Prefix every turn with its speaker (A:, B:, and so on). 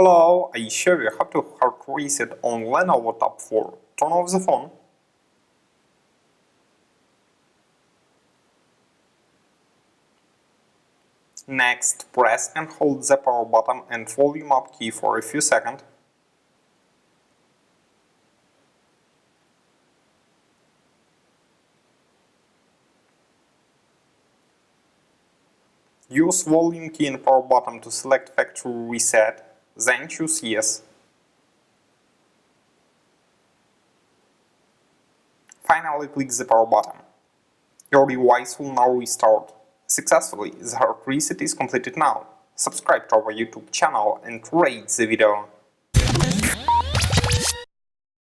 A: Hello, I show you how to hard reset on Lenovo Tab 4. Turn off the phone. Next, press and hold the power button and volume up key for a few seconds. Use volume key and power button to select factory reset, then choose yes. Finally click the power button. Your device will now restart. Successfully, the hard reset is completed now. Subscribe to our YouTube channel and rate the video.